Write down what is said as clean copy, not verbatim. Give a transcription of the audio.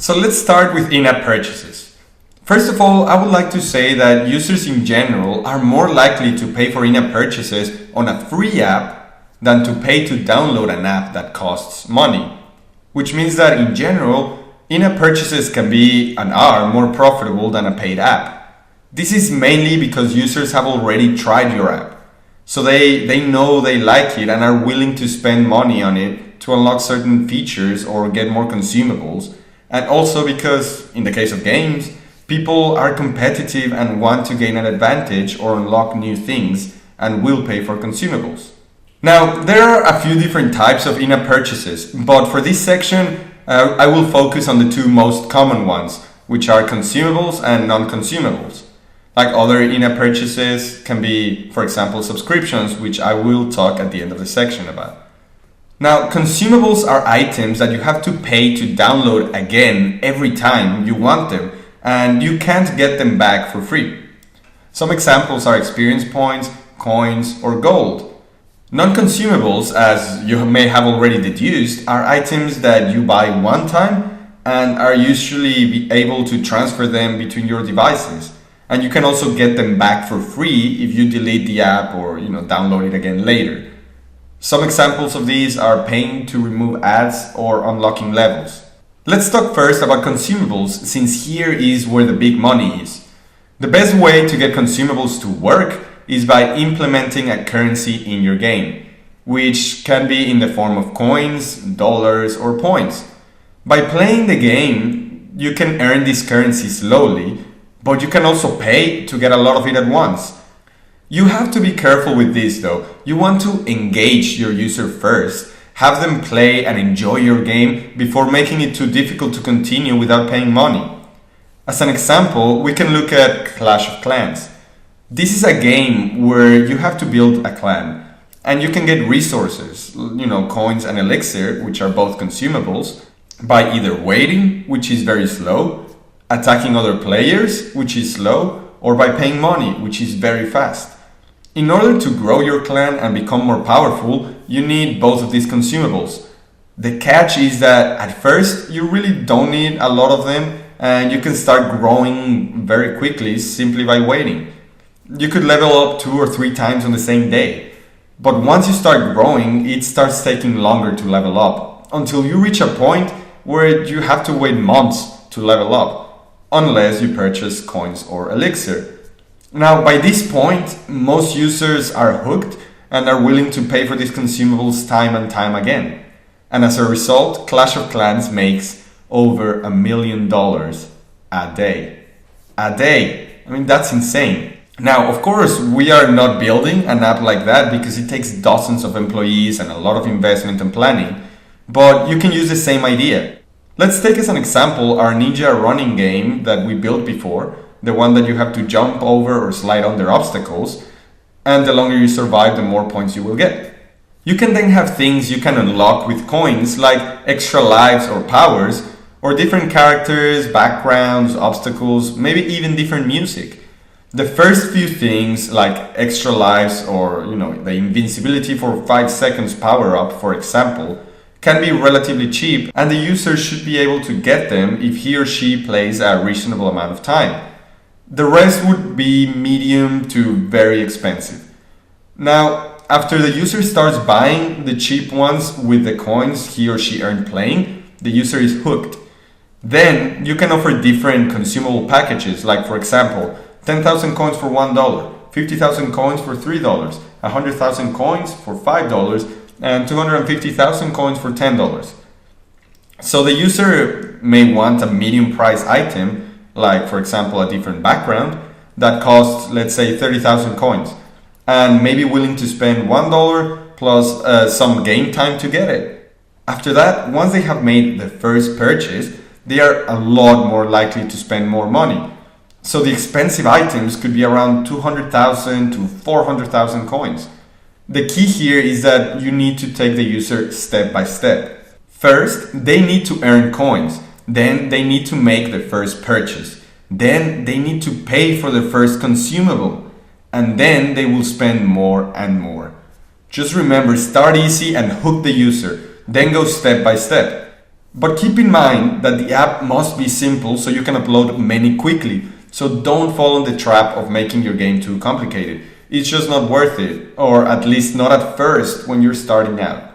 So let's start with in-app purchases. First of all, I would like to say that users in general are more likely to pay for in-app purchases on a free app than to pay to download an app that costs money, which means that in general, in-app purchases can be and are more profitable than a paid app. This is mainly because users have already tried your app, so they know they like it and are willing to spend money on it to unlock certain features or get more consumables, and also because, in the case of games, people are competitive and want to gain an advantage or unlock new things and will pay for consumables. Now, there are a few different types of in-app purchases, but for this section, I will focus on the two most common ones, which are consumables and non-consumables. Like other in-app purchases can be, for example, subscriptions, which I will talk at the end of the section about. Now, consumables are items that you have to pay to download again every time you want them, and you can't get them back for free. Some examples are experience points, coins, or gold. Non-consumables, as you may have already deduced, are items that you buy one time and are usually able to transfer them between your devices. And you can also get them back for free if you delete the app or download it again later. Some examples of these are paying to remove ads or unlocking levels. Let's talk first about consumables, since here is where the big money is. The best way to get consumables to work is by implementing a currency in your game, which can be in the form of coins, dollars, or points. By playing the game, you can earn this currency slowly, but you can also pay to get a lot of it at once. You have to be careful with this though. You want to engage your user first, have them play and enjoy your game before making it too difficult to continue without paying money. As an example, we can look at Clash of Clans. This is a game where you have to build a clan and you can get resources, coins and elixir, which are both consumables, by either waiting, which is very slow, attacking other players, which is slow, or by paying money, which is very fast. In order to grow your clan and become more powerful, you need both of these consumables. The catch is that at first you really don't need a lot of them and you can start growing very quickly simply by waiting. You could level up 2 or 3 times on the same day. But once you start growing, it starts taking longer to level up, until you reach a point where you have to wait months to level up, unless you purchase coins or elixir. Now, by this point, most users are hooked and are willing to pay for these consumables time and time again. And as a result, Clash of Clans makes over $1 million a day. A day! I mean, that's insane. Now, of course, we are not building an app like that because it takes dozens of employees and a lot of investment and planning, but you can use the same idea. Let's take as an example our Ninja running game that we built before, the one that you have to jump over or slide under obstacles, and the longer you survive, the more points you will get. You can then have things you can unlock with coins like extra lives or powers, or different characters, backgrounds, obstacles, maybe even different music. The first few things like extra lives or the invincibility for 5 seconds power up, for example, can be relatively cheap and the user should be able to get them if he or she plays a reasonable amount of time. The rest would be medium to very expensive. Now, after the user starts buying the cheap ones with the coins he or she earned playing, the user is hooked. Then you can offer different consumable packages, like for example, 10,000 coins for $1, 50,000 coins for $3, 100,000 coins for $5, and 250,000 coins for $10. So the user may want a medium price item, like for example a different background, that costs, let's say, 30,000 coins, and may be willing to spend $1 plus some game time to get it. After that, once they have made the first purchase, they are a lot more likely to spend more money. So the expensive items could be around 200,000 to 400,000 coins. The key here is that you need to take the user step by step. First, they need to earn coins. Then they need to make the first purchase. Then they need to pay for the first consumable. And then they will spend more and more. Just remember, start easy and hook the user. Then go step by step. But keep in mind that the app must be simple so you can upload many quickly. So don't fall in the trap of making your game too complicated. It's just not worth it, or at least not at first when you're starting out.